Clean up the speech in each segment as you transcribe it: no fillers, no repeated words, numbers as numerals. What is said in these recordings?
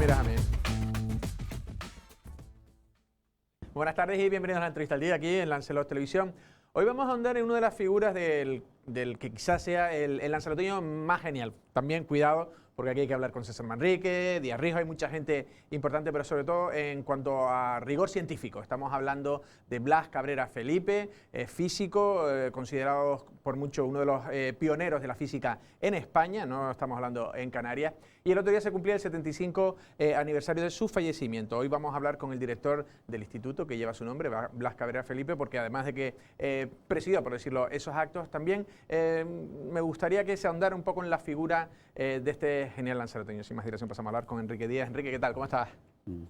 miras a mí. Buenas tardes y bienvenidos a la entrevista al día aquí en Lancelot Televisión. Hoy vamos a ahondar en una de las figuras del que quizás sea el lanceloteño más genial. También cuidado, porque aquí hay que hablar con César Manrique, Díaz Rijo, hay mucha gente importante, pero sobre todo en cuanto a rigor científico. Estamos hablando de Blas Cabrera Felipe, físico, considerado por mucho uno de los pioneros de la física en España, no estamos hablando en Canarias. Y el otro día se cumplía el 75 aniversario de su fallecimiento. Hoy vamos a hablar con el director del instituto que lleva su nombre, Blas Cabrera Felipe, porque además de que presidió, por decirlo, esos actos, también me gustaría que se ahondara un poco en la figura de este genial lanceloteño. Sin más dilación pasamos a hablar con Enrique Díaz. Enrique, ¿qué tal? ¿Cómo estás?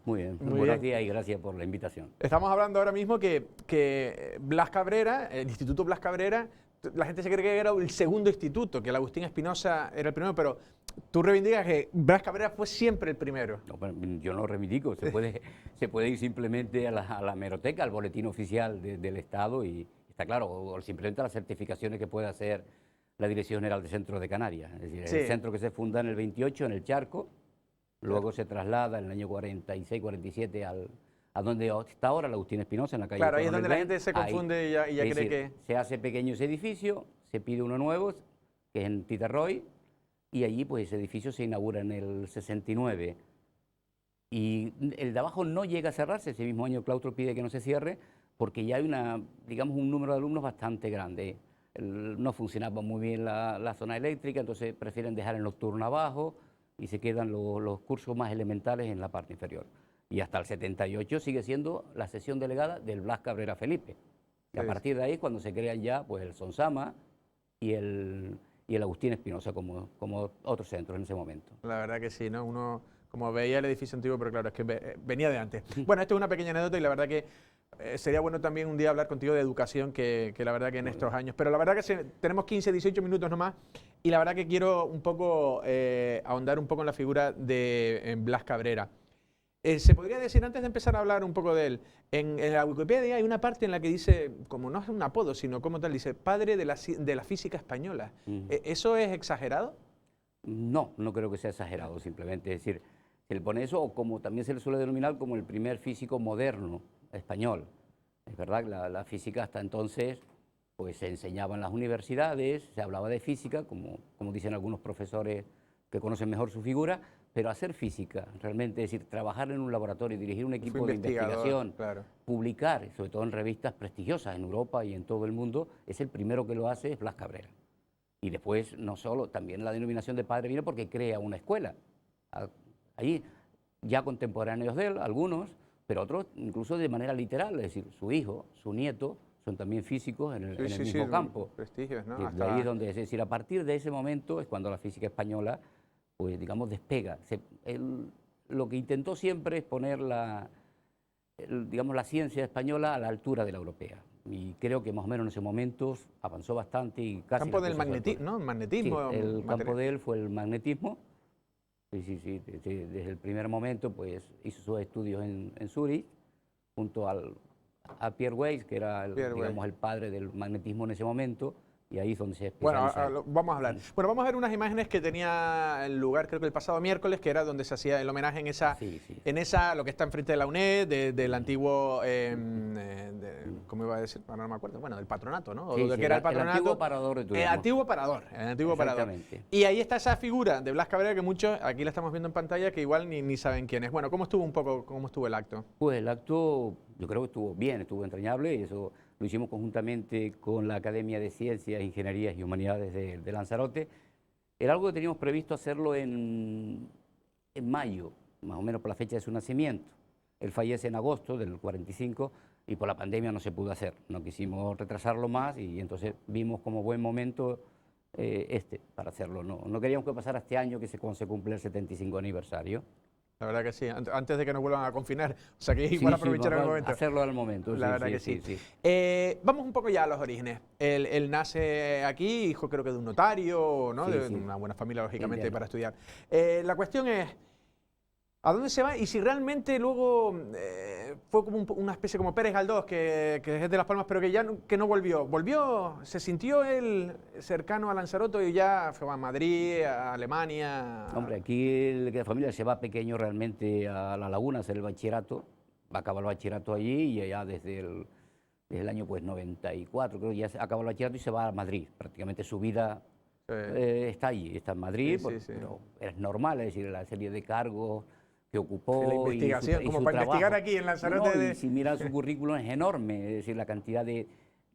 Muy bien, buenos días y gracias por la invitación. Estamos hablando ahora mismo que Blas Cabrera, el Instituto Blas Cabrera, la gente se cree que era el segundo instituto, que el Agustín Espinosa era el primero, pero tú reivindicas que Blas Cabrera fue siempre el primero. No, yo no reivindico, se puede ir simplemente a la hemeroteca, al boletín oficial del Estado y está claro, o simplemente a las certificaciones que puede hacer la Dirección General de Centros de Canarias. Es decir, sí. El centro que se funda en el 28 en el Charco, luego se traslada en el año 46-47 a donde está ahora el Agustín Espinosa, en la calle. Claro, ahí es donde la gente se confunde ahí, y ya cree decir, que... Se hace pequeño ese edificio, se pide uno nuevo, que es en Titerroy, y allí pues ese edificio se inaugura en el 69. Y el de abajo no llega a cerrarse, ese mismo año el claustro pide que no se cierre, porque ya hay digamos, un número de alumnos bastante grande. No funcionaba muy bien la zona eléctrica, entonces prefieren dejar el nocturno abajo y se quedan los cursos más elementales en la parte inferior. Y hasta el 78 sigue siendo la sesión delegada del Blas Cabrera Felipe. Y a partir de ahí cuando se crean ya pues el Sonsama y el Agustín Espinosa como otros centros en ese momento. La verdad que sí, ¿no? Uno como veía el edificio antiguo, pero claro, es que venía de antes. Bueno, esto es una pequeña anécdota y la verdad que sería bueno también un día hablar contigo de educación, que la verdad que en estos años, pero la verdad que tenemos 15, 18 minutos nomás y la verdad que quiero un poco ahondar un poco en la figura de Blas Cabrera. Se podría decir, antes de empezar a hablar un poco de él, en la Wikipedia hay una parte en la que dice, como no es un apodo, sino como tal, dice, padre de la física española. ¿Eso es exagerado? No, no creo que sea exagerado, simplemente es decir, se le pone eso, o como también se le suele denominar como el primer físico moderno español. Es verdad que la física hasta entonces pues se enseñaba en las universidades, se hablaba de física, como dicen algunos profesores que conocen mejor su figura, pero hacer física, realmente, es decir, trabajar en un laboratorio, dirigir un equipo de investigación, claro. Publicar, sobre todo en revistas prestigiosas en Europa y en todo el mundo, es el primero que lo hace, es Blas Cabrera. Y después, no solo, también la denominación de padre viene porque crea una escuela. Ahí, ya contemporáneos de él, algunos, pero otros incluso de manera literal, es decir, su hijo, su nieto, son también físicos en el mismo campo. Prestigios, ¿no? De ahí es donde, es decir, a partir de ese momento es cuando la física española, pues digamos, despega. Lo que intentó siempre es poner digamos, la ciencia española a la altura de la europea. Y creo que más o menos en ese momento avanzó bastante y casi... Campo del magnetismo, ¿no? Magnetismo. Sí, el campo de él fue el magnetismo. Sí, desde el primer momento pues hizo sus estudios en Zúrich, junto a Pierre Weiss, que era digamos, el padre del magnetismo en ese momento, y ahí es donde se especializa. Bueno, vamos a hablar. Bueno, vamos a ver unas imágenes que tenía el lugar, creo que el pasado miércoles, que era donde se hacía el homenaje en esa, lo que está enfrente de la UNED, del antiguo, ¿cómo iba a decir? Ahora no me acuerdo. Bueno, del patronato, ¿no? Sí, que era el patronato. El antiguo parador de turismo. El antiguo parador. Y ahí está esa figura de Blas Cabrera que muchos, aquí la estamos viendo en pantalla, que igual ni saben quién es. Bueno, ¿cómo estuvo el acto? Pues el acto, yo creo que estuvo bien, estuvo entrañable, y eso lo hicimos conjuntamente con la Academia de Ciencias, Ingenierías y Humanidades de Lanzarote. Era algo que teníamos previsto hacerlo en mayo, más o menos por la fecha de su nacimiento. Él fallece en agosto del 45 y por la pandemia no se pudo hacer. No quisimos retrasarlo más y entonces vimos como buen momento para hacerlo. No queríamos que pasara este año cuando se cumple el 75 aniversario. La verdad que sí, antes de que nos vuelvan a confinar, o sea que igual aprovechar el momento. Hacerlo al momento. La verdad que sí. Vamos un poco ya a los orígenes. Él nace aquí, hijo creo que de un notario, ¿no? De una buena familia, lógicamente, para estudiar. La cuestión es, ¿A dónde se va? Y si realmente luego fue como una especie como Pérez Galdós, que es de Las Palmas, pero que ya que no volvió. ¿Volvió? ¿Se sintió él cercano a Lanzarote y ya fue a Madrid, a Alemania? Hombre, aquí la familia se va pequeño realmente a La Laguna a hacer el bachillerato, va a acabar el bachillerato allí y ya desde el año pues 94, creo que ya acabó el bachillerato y se va a Madrid. Prácticamente su vida está allí, está en Madrid, Sí, sí, sí. pero es normal, es decir, la serie de cargos que Sí, ocupó la investigación, y como su para trabajo. investigar aquí en Lanzarote. No, y si miran su currículum es enorme, es decir, la cantidad de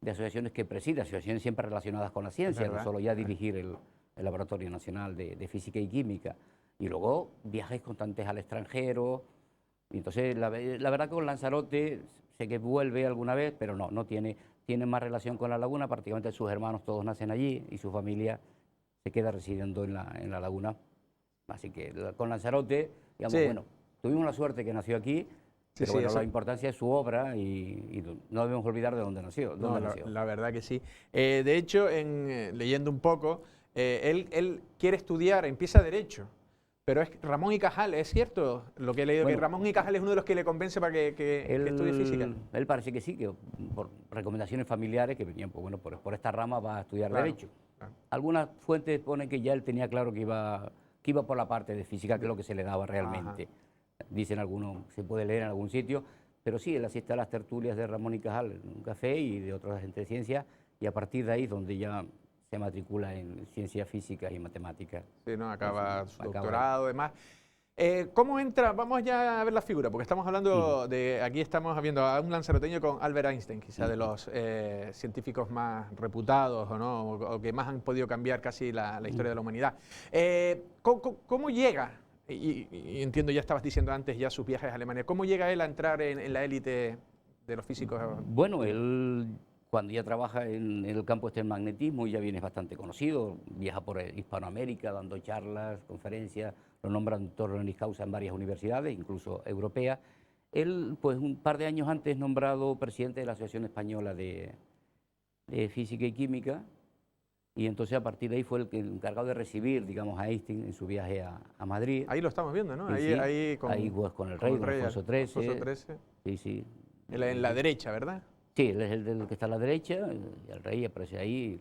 asociaciones que preside, asociaciones siempre relacionadas con la ciencia, no solo ya dirigir el Laboratorio Nacional de Física y Química. Y luego viajes constantes al extranjero. Y entonces, la verdad que con Lanzarote sé que vuelve alguna vez, pero no tiene más relación con La Laguna. Prácticamente sus hermanos todos nacen allí y su familia se queda residiendo en la Laguna. Así que con Lanzarote, digamos, Sí. bueno, tuvimos la suerte que nació aquí, pero sí, bueno, eso. la importancia es su obra y no debemos olvidar de dónde nació. No, nació. la verdad que sí. De hecho, leyendo un poco, él quiere estudiar, empieza Derecho, pero es Ramón y Cajal, ¿es cierto lo que he leído? Bueno, que Ramón y Cajal es uno de los que le convence para que estudie física. Él parece que sí, que por recomendaciones familiares que venían, pues bueno, por esta rama va a estudiar Claro, Derecho. claro. Algunas fuentes ponen que ya él tenía claro que iba por la parte de física, que es lo que se le daba realmente. Dicen algunos, se puede leer en algún sitio, pero sí, él asiste a las tertulias de Ramón y Cajal en un café y de otros agentes de ciencia, y a partir de ahí es donde ya se matricula en ciencias físicas y matemáticas. Sí, ¿no? Acaba su acaba doctorado y demás. ¿Cómo entra? Vamos ya a ver la figura, porque estamos hablando aquí estamos viendo a un lanzaroteño con Albert Einstein, quizá de los científicos más reputados o que más han podido cambiar casi la historia de la humanidad. ¿Cómo llega? Y entiendo, ya estabas diciendo antes ya sus viajes a Alemania. ¿Cómo llega él a entrar en la élite de los físicos? Bueno, él cuando ya trabaja en el campo del magnetismo ya viene bastante conocido, viaja por Hispanoamérica dando charlas, conferencias, lo nombran doctor honoris causa en varias universidades, incluso europeas. Él, pues un par de años antes, nombrado presidente de la Asociación Española de Física y Química, y entonces a partir de ahí fue el encargado de recibir, digamos, a Einstein en su viaje a Madrid. Ahí lo estamos viendo, ¿no? Sí, Ahí pues, con el rey, don Alfonso XIII. Alfonso XIII. Sí, sí. En la derecha, ¿verdad? Sí, él es el del que está a la derecha, y el rey aparece ahí.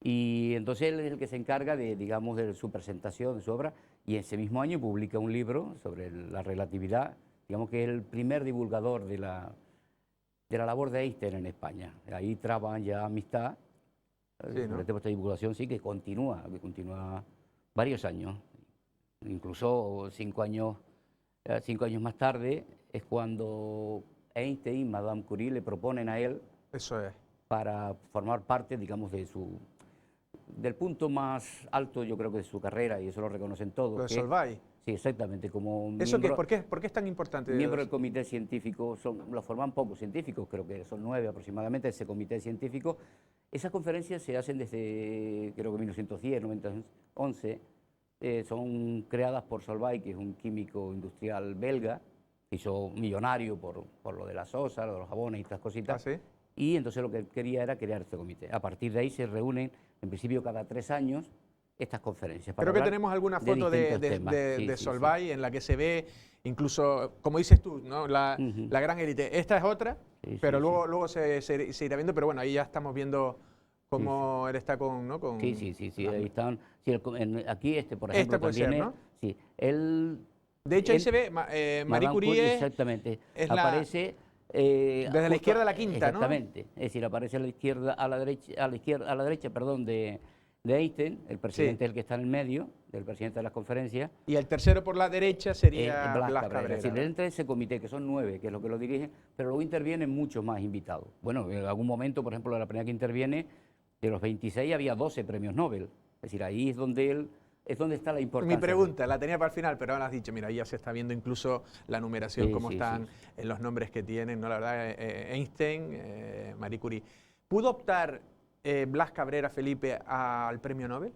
Y entonces él es el que se encarga de, digamos, de su presentación, de su obra, y ese mismo año publica un libro sobre la relatividad, digamos que es el primer divulgador de la labor de Einstein en España. Ahí traban ya amistad, Sí, ¿no? esta divulgación sí que continúa varios años, incluso 5 años más tarde es cuando Einstein y Madame Curie le proponen a él Eso es. para formar parte, digamos, del punto más alto, yo creo que de su carrera, y eso lo reconocen todos. Lo de Solvay. Sí, exactamente, como ¿Eso miembro, por qué es tan importante? miembro del comité científico, lo forman pocos científicos, creo que son 9 aproximadamente, ese comité científico. Esas conferencias se hacen desde, creo que 1910, 1911, son creadas por Solvay, que es un químico industrial belga, hizo millonario por lo de la sosa, lo de los jabones y estas cositas. ¿Ah, sí? Y entonces lo que él quería era crear este comité. A partir de ahí se reúnen, en principio cada 3 años, estas conferencias. Creo que tenemos alguna foto de Sí, Solvay en la que se ve, incluso, como dices tú, ¿no? la gran élite. Esta es otra, pero luego se irá viendo, pero bueno, ahí ya estamos viendo cómo él está con... ¿no? con Sí, ahí están. Sí, aquí, por ejemplo, esta puede también ser, ¿no? Sí, él... De hecho, ahí se ve Marie Curie. Exactamente. Es aparece... desde la izquierda a la quinta, exactamente. ¿No? Es decir, aparece a la izquierda, a la derecha, perdón, de Einstein, el presidente es el que está en el medio, del presidente de las conferencias. Y el tercero por la derecha sería Blas Cabrera. Es decir, él entra en ese comité, que son 9, que es lo que lo dirigen, pero luego intervienen muchos más invitados. Bueno, en algún momento, por ejemplo, la primera que interviene, de los 26 había 12 premios Nobel. Es decir, ahí es donde está la importancia. Mi pregunta, la tenía para el final, pero ahora has dicho, mira, ahí ya se está viendo incluso la numeración, cómo están los nombres que tienen, ¿no? La verdad, Einstein, Marie Curie. ¿Pudo optar Blas Cabrera, Felipe, al premio Nobel?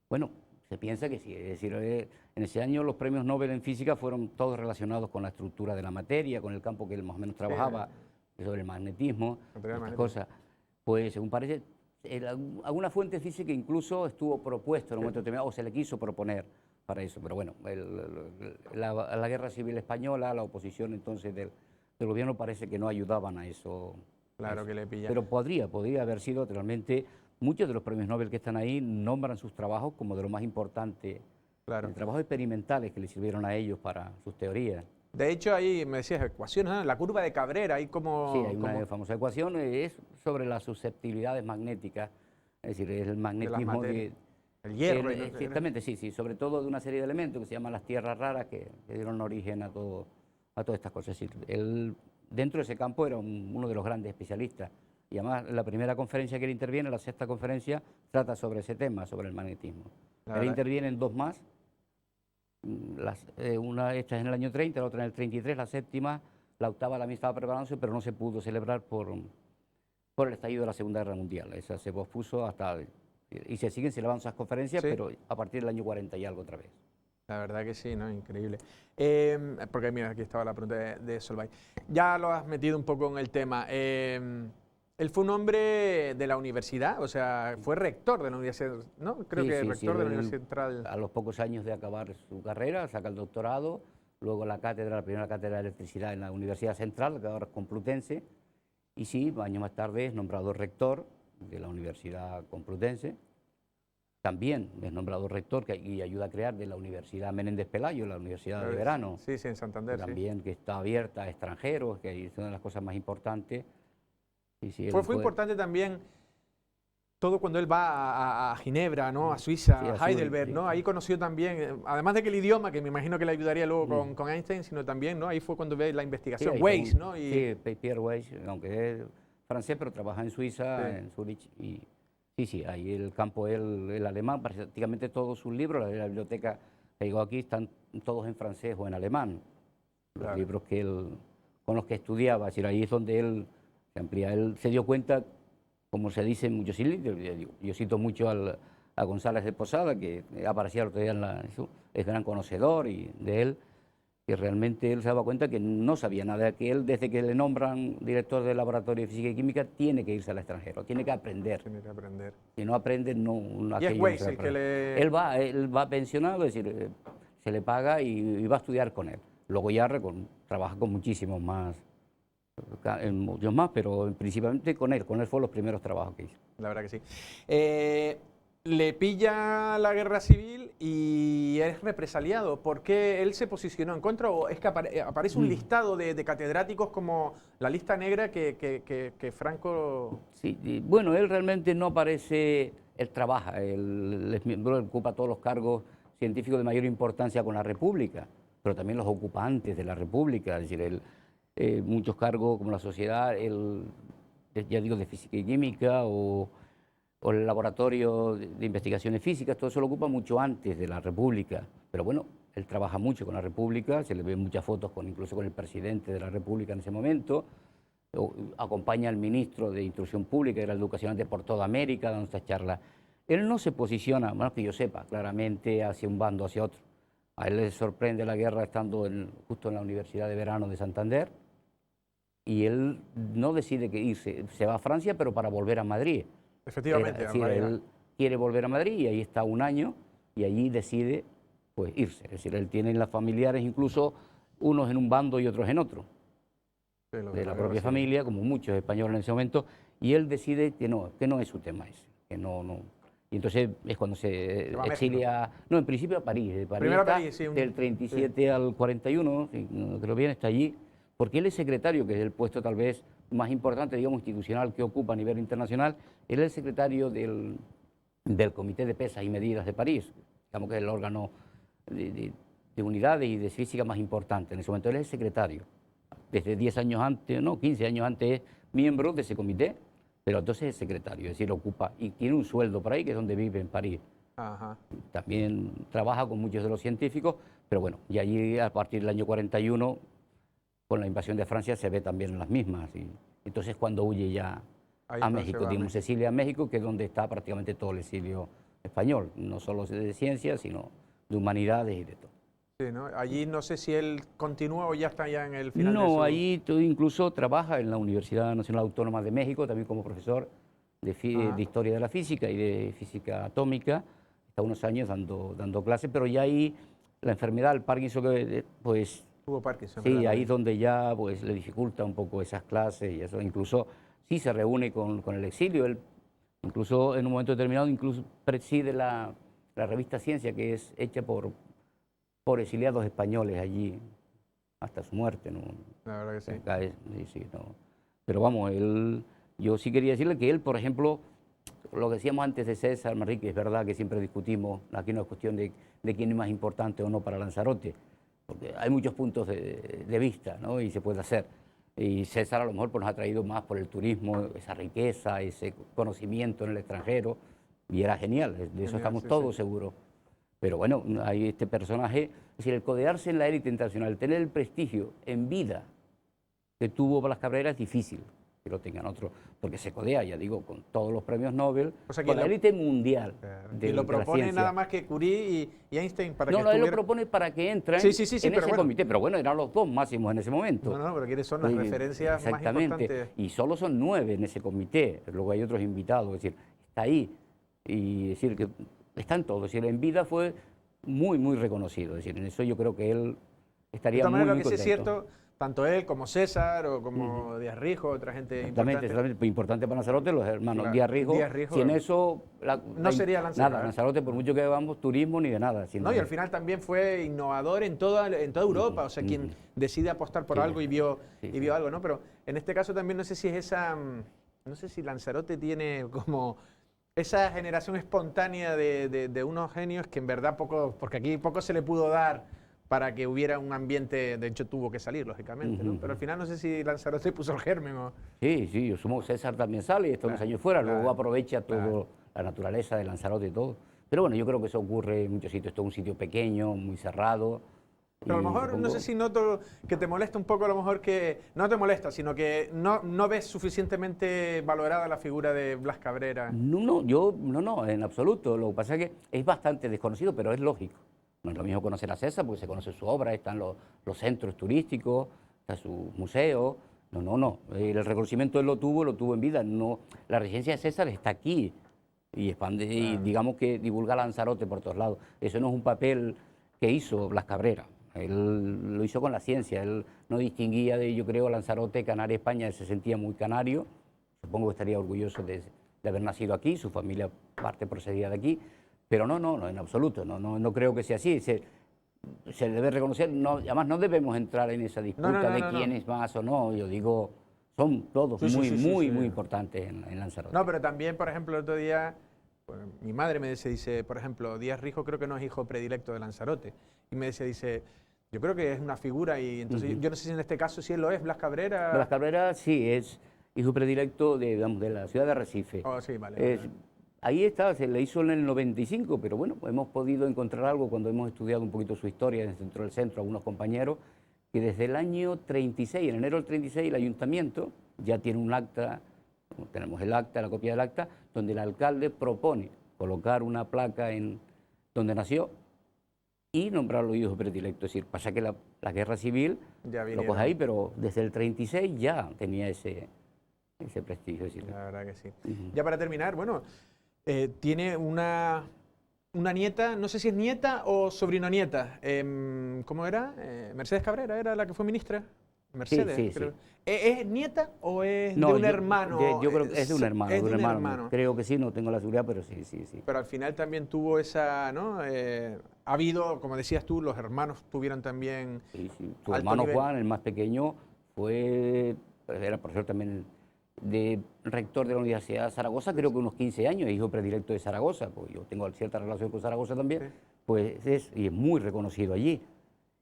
Bueno, se piensa que sí. Es decir, en ese año los premios Nobel en física fueron todos relacionados con la estructura de la materia, con el campo que él más o menos trabajaba, sobre el magnetismo, estas cosas. Pues, según parece, alguna fuente dice que incluso estuvo propuesto en un momento determinado, o se le quiso proponer para eso. Pero bueno, la guerra civil española, la oposición entonces del gobierno parece que no ayudaban a eso. Claro que le pilla. Pero podría haber sido realmente, muchos de los premios Nobel que están ahí nombran sus trabajos como de lo más importante, Claro. trabajos experimentales que les sirvieron a ellos para sus teorías. De hecho, ahí me decías ecuaciones, ¿no? La curva de Cabrera, ahí como... Sí, hay una famosa ecuación, es sobre las susceptibilidades magnéticas, es decir, el magnetismo de... El hierro. Exactamente, sí, sobre todo de una serie de elementos que se llaman las tierras raras que dieron origen a todas estas cosas. Es decir, él, dentro de ese campo era uno de los grandes especialistas. Y además la primera conferencia que él interviene, la sexta conferencia, trata sobre ese tema, sobre el magnetismo. Él interviene en dos más, una esta es en el año 30, la otra en el 33, la séptima, la octava también estaba preparándose, pero no se pudo celebrar por el estallido de la Segunda Guerra Mundial. Esa se pospuso hasta... Y se siguen celebrando esas conferencias, pero a partir del año 40 y algo otra vez. La verdad que sí, ¿no? Increíble. Porque mira, aquí estaba la pregunta de Solvay. Ya lo has metido un poco en el tema. Él fue un hombre de la universidad, o sea, fue rector de la universidad, ¿no? Creo que rector de la Universidad Central. A los pocos años de acabar su carrera, saca el doctorado, luego la primera cátedra de electricidad en la Universidad Central, que ahora es Complutense, y sí, años más tarde es nombrado rector de la Universidad Complutense. También es nombrado rector y ayuda a crear de la Universidad Menéndez Pelayo, la Universidad de Verano. Sí, en Santander. También que está abierta a extranjeros, que es una de las cosas más importantes. Fue importante también todo cuando él va a Ginebra, ¿no? A Suiza, a Heidelberg, ¿no? Ahí conoció también, además de que el idioma, que me imagino que le ayudaría luego con Einstein, sino también, ¿no? Ahí fue cuando ve la investigación, Weiss, ¿no? Sí, Pierre Weiss, aunque es francés, pero trabaja en Suiza, en Zurich. Y sí, ahí el campo, el alemán, prácticamente todos sus libros, la biblioteca que llegó aquí, están todos en francés o en alemán. Los libros que con los que estudiaba, es decir, ahí es donde él se amplía. Él se dio cuenta, como se dice en muchos sitios, yo cito mucho a González de Posada, que aparecía el otro día es gran conocedor de él, que realmente él se daba cuenta que no sabía nada, que él desde que le nombran director del laboratorio de física y química tiene que irse al extranjero, tiene que aprender. Si no aprende, no... Y es Weiss el que le... Él va pensionado, es decir, se le paga y va a estudiar con él. Luego ya trabaja con muchísimos más, muchos más, pero principalmente con él fueron los primeros trabajos que hizo. La verdad que sí. Le pilla la guerra civil y es represaliado. ¿Por qué él se posicionó en contra? ¿O es que aparece un listado de catedráticos como la lista negra que Franco...? Sí, bueno, él realmente no aparece, él trabaja, él ocupa todos los cargos científicos de mayor importancia con la República, pero también los ocupa antes de la República, es decir, muchos cargos como la sociedad, ya digo, de física y química o el laboratorio de investigaciones físicas, todo eso lo ocupa mucho antes de la República. Pero bueno, él trabaja mucho con la República, se le ven muchas fotos incluso con el presidente de la República en ese momento, acompaña al ministro de Instrucción Pública y de la Educación antes por toda América dando estas charlas. Él no se posiciona, más que yo sepa, claramente hacia un bando o hacia otro. A él le sorprende la guerra estando justo en la Universidad de Verano de Santander, y él no decide que irse, se va a Francia, pero para volver a Madrid. Efectivamente. Es decir, él quiere volver a Madrid y ahí está un año y allí decide pues irse. Es decir, él tiene las familiares, incluso unos en un bando y otros en otro, de la propia familia, como muchos españoles en ese momento, y él decide que no es su tema ese, que no. Y entonces es cuando se exilia, en principio a París, de París, primero a París, sí, del 37 al 41, creo bien, está allí, porque él es secretario, que es el puesto tal vez más importante, digamos, institucional que ocupa a nivel internacional. Él es el secretario del Comité de Pesas y Medidas de París, digamos que es el órgano de unidades y de física más importante. En ese momento él es el secretario. Desde 10 años antes, 15 años antes es miembro de ese comité, pero entonces es secretario, es decir, ocupa y tiene un sueldo por ahí, que es donde vive en París. Ajá. También trabaja con muchos de los científicos, pero bueno, y allí a partir del año 41, con la invasión de Francia, se ve también las mismas. Y entonces cuando huye ya a México, digamos, Cecilia a México, que es donde está prácticamente todo el exilio español, no solo de ciencias, sino de humanidades y de todo. Sí, ¿no? Allí no sé si él continúa o ya está ya en el final de No, allí incluso trabaja en la Universidad Nacional Autónoma de México, también como profesor de Historia de la Física y de Física Atómica. está unos años dando clases, pero ya ahí la enfermedad, el Parkinson, pues Tuvo Parkinson. sí, ¿verdad? ahí es donde ya pues le dificulta un poco esas clases y eso. Incluso sí se reúne con el exilio. Él, incluso en un momento determinado, incluso preside la revista Ciencia, que es hecha por exiliados españoles allí, hasta su muerte, ¿no? La verdad que sí. Acá sí, sí, no. Pero vamos, yo sí quería decirle que él, por ejemplo, lo que decíamos antes de César Manrique, es verdad que siempre discutimos, aquí no es cuestión de quién es más importante o no para Lanzarote, porque hay muchos puntos de vista, ¿no? Y se puede hacer. Y César a lo mejor pues, nos ha traído más por el turismo, esa riqueza, ese conocimiento en el extranjero, y era genial, de eso Genial, estamos sí, todos sí. seguros. Pero bueno, hay este personaje, es decir, el codearse en la élite internacional, tener el prestigio en vida que tuvo Blas Cabrera es difícil que lo tengan otros, porque se codea, ya digo, con todos los premios Nobel, O sea, con la élite mundial y lo de la propone ciencia. nada más que Curie y Einstein para No, que no, él lo estuviera... propone para que entren Sí, sí, en pero ese bueno. comité, pero bueno, eran los dos máximos en ese momento. No, no, pero ¿quiénes son las referencias más Exactamente, importantes? y solo son 9 en ese comité, luego hay otros invitados, es decir, está ahí, y decir que están todos, es decir, en vida fue muy, muy reconocido, es decir, en eso yo creo que él De estaría todas muy, maneras, lo muy que sí es contento. cierto, tanto él como César o como Díaz Rijo, otra gente Exactamente, importante, exactamente. Pues importante para Lanzarote, los hermanos claro, Díaz Rijo, Díaz Rijo, sin eso, no sería Lanzarote. nada, Lanzarote, por mucho que vamos, turismo ni de nada. No, y al final también fue innovador en toda Europa, o sea, quien decide apostar por Sí, algo y sí, vio algo, ¿no? Pero en este caso también no sé si es esa, no sé si Lanzarote tiene como esa generación espontánea de unos genios que en verdad poco, porque aquí poco se le pudo dar para que hubiera un ambiente, de hecho tuvo que salir, lógicamente, ¿no? Pero al final no sé si Lanzarote puso el germen o... Sí, sí, yo sumo César también sale y está unos años fuera, luego claro, aprovecha todo la naturaleza de Lanzarote y todo. Pero bueno, yo creo que eso ocurre en muchos sitios, esto es un sitio pequeño, muy cerrado. Pero a lo Y mejor, no sé supongo, si noto que te molesta un poco, a lo mejor que no te molesta, sino que no ves suficientemente valorada la figura de Blas Cabrera. no, en absoluto. Lo que pasa es que es bastante desconocido, pero es lógico. No es lo mismo conocer a César, porque se conoce su obra, están los centros turísticos, está su museo. No. El reconocimiento él lo tuvo en vida. No, la residencia de César está aquí y expande, y digamos que divulga Lanzarote por todos lados. Eso no es un papel que hizo Blas Cabrera. Él lo hizo con la ciencia. Él no distinguía de, yo creo, Lanzarote, Canarias, España. Él se sentía muy canario. Supongo que estaría orgulloso de haber nacido aquí. Su familia parte procedía de aquí. Pero no, en absoluto, no creo que sea así. Se debe reconocer, además no debemos entrar en esa disputa de quién es más o no. Yo digo, son todos muy importantes en Lanzarote. No, pero también, por ejemplo, el otro día, pues, mi madre me dice, por ejemplo, Díaz Rijo creo que no es hijo predilecto de Lanzarote. Y me dice, yo creo que es una figura y entonces yo no sé si en este caso si él lo es, Blas Cabrera. Blas Cabrera sí es hijo predilecto digamos, de la ciudad de Arrecife. Oh, sí, vale. Ahí está, se le hizo en el 95, pero bueno, hemos podido encontrar algo cuando hemos estudiado un poquito su historia dentro del centro, algunos compañeros, que desde el año 36, en enero del 36, el ayuntamiento ya tiene un acta, tenemos el acta, la copia del acta, donde el alcalde propone colocar una placa en donde nació y nombrarlo hijo predilecto. Es decir, pasa que la guerra civil Ya lo coge ahí, pero desde el 36 ya tenía ese prestigio. Es decir, la verdad que sí. Ya para terminar, bueno, tiene una nieta, no sé si es nieta o sobrino nieta. ¿Cómo era? Mercedes Cabrera era la que fue ministra. Mercedes, sí, creo. sí. ¿Es nieta o es No, de un hermano? yo creo que es de un hermano. Es de un hermano. hermano. Creo que sí, no tengo la seguridad, pero sí. Pero al final también tuvo esa, ¿no? Ha habido, como decías tú, los hermanos tuvieron también. Sí. Su alto hermano nivel. Juan, el más pequeño, era profesor también de rector de la Universidad de Zaragoza, creo que unos 15 años, hijo predilecto de Zaragoza, pues yo tengo cierta relación con Zaragoza también, Sí. pues y es muy reconocido allí.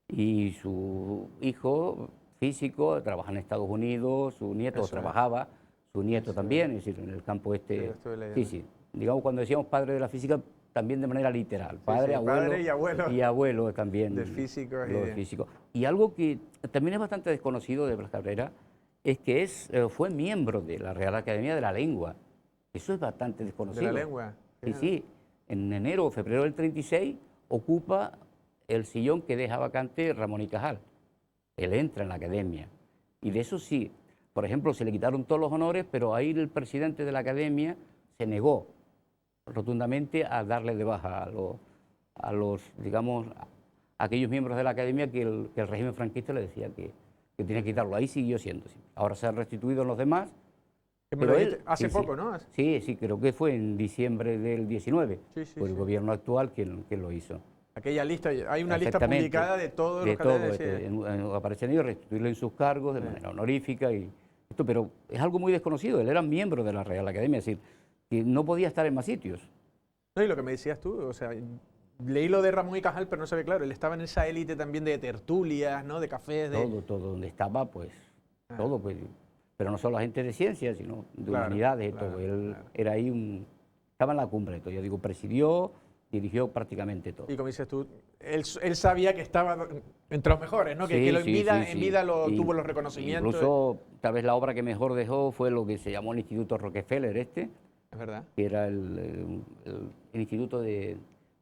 Y su hijo físico trabaja en Estados Unidos, su nieto Eso es. trabajaba, su nieto también, es decir, en el campo Sí, lo estuve leyendo. Sí. Digamos, cuando decíamos padre de la física, también de manera literal, padre, abuelo, padre y abuelo. Y abuelo también. De físicos y los de- físicos. Y algo que también es bastante desconocido de Blas Cabrera es que fue miembro de la Real Academia de la Lengua. Eso es bastante De desconocido. la lengua. Sí. En enero o febrero del 36 ocupa el sillón que deja vacante Ramón y Cajal. Él entra en la academia. Y de eso sí, por ejemplo, se le quitaron todos los honores, pero ahí el presidente de la academia se negó. rotundamente a darle de baja a los, digamos, a aquellos miembros de la academia que el régimen franquista le decía que tenía que quitarlo. Ahí siguió siendo. Sí. Ahora se han restituido los demás. Que me lo dijiste hace poco, ¿no? Sí, creo que fue en diciembre del 19. Fue el gobierno actual quien lo hizo. Aquella lista, hay una lista publicada de todos los que aparecen ellos, restituirlo en sus cargos de manera honorífica. Pero es algo muy desconocido. Él era miembro de la Real Academia, es decir, que no podía estar en más sitios. No, y lo que me decías tú, o sea, leí lo de Ramón y Cajal, pero no sabía, claro, él estaba en esa élite también de tertulias, ¿no? De cafés, de... Todo, donde estaba, pues, todo, pues, pero no solo la gente de ciencias, sino de humanidades, todo. Él era ahí estaba en la cumbre de todo. Yo digo, presidió, dirigió prácticamente todo. Y como dices tú, él sabía que estaba entre los mejores, ¿no? Que en vida tuvo los reconocimientos. Incluso, tal vez la obra que mejor dejó fue lo que se llamó el Instituto Rockefeller, Es verdad. Que era el Instituto de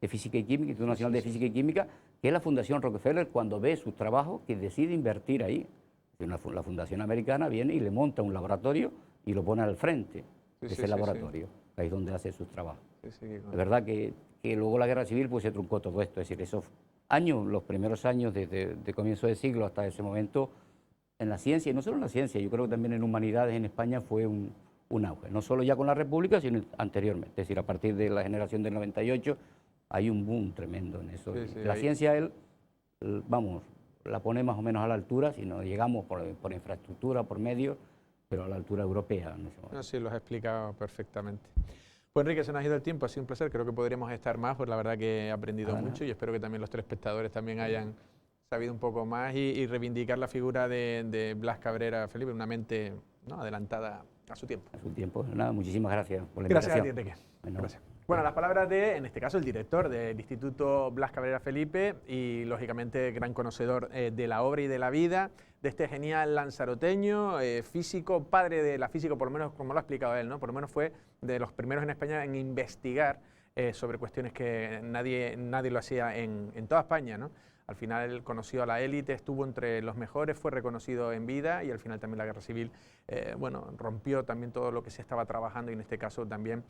Física y Química, Instituto Nacional de Física y Química, que es la Fundación Rockefeller, cuando ve sus trabajos, que decide invertir ahí. La Fundación Americana viene y le monta un laboratorio y lo pone al frente de ese laboratorio, ahí es donde hace sus trabajos. Es verdad que luego la Guerra Civil pues se truncó todo esto, es decir, esos años, los primeros años de comienzo de siglo hasta ese momento, en la ciencia, y no solo en la ciencia, yo creo que también en humanidades en España fue un auge, no solo ya con la República, sino anteriormente, es decir, a partir de la generación del 98 hay un boom tremendo en eso. La ciencia, vamos, la pone más o menos a la altura, si no llegamos por infraestructura, por medios, pero a la altura europea. No, sí, lo has explicado perfectamente. Pues Enrique, se nos ha ido el tiempo, ha sido un placer, creo que podríamos estar más, pues la verdad que he aprendido mucho y espero que también los telespectadores también hayan sabido un poco más y reivindicar la figura de Blas Cabrera Felipe, una mente adelantada a su tiempo. A su tiempo, nada, muchísimas gracias por la invitación. Gracias a ti, Enrique. Gracias. Bueno, las palabras en este caso, el director del Instituto Blas Cabrera Felipe y, lógicamente, gran conocedor de la obra y de la vida de este genial lanzaroteño, físico, padre de la física, por lo menos como lo ha explicado él, ¿no? Por lo menos fue de los primeros en España en investigar sobre cuestiones que nadie lo hacía en toda España, ¿no? Al final él conoció a la élite, estuvo entre los mejores, fue reconocido en vida y al final también la Guerra Civil, rompió también todo lo que se estaba trabajando y en este caso también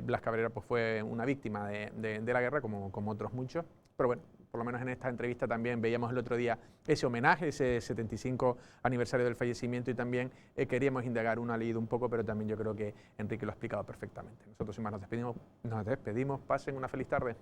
Blas Cabrera pues, fue una víctima de la guerra como otros muchos. Pero bueno, por lo menos en esta entrevista también veíamos el otro día ese homenaje, ese 75 aniversario del fallecimiento y también queríamos indagar, uno ha leído un poco, pero también yo creo que Enrique lo ha explicado perfectamente. Nosotros sin más nos despedimos, pasen una feliz tarde.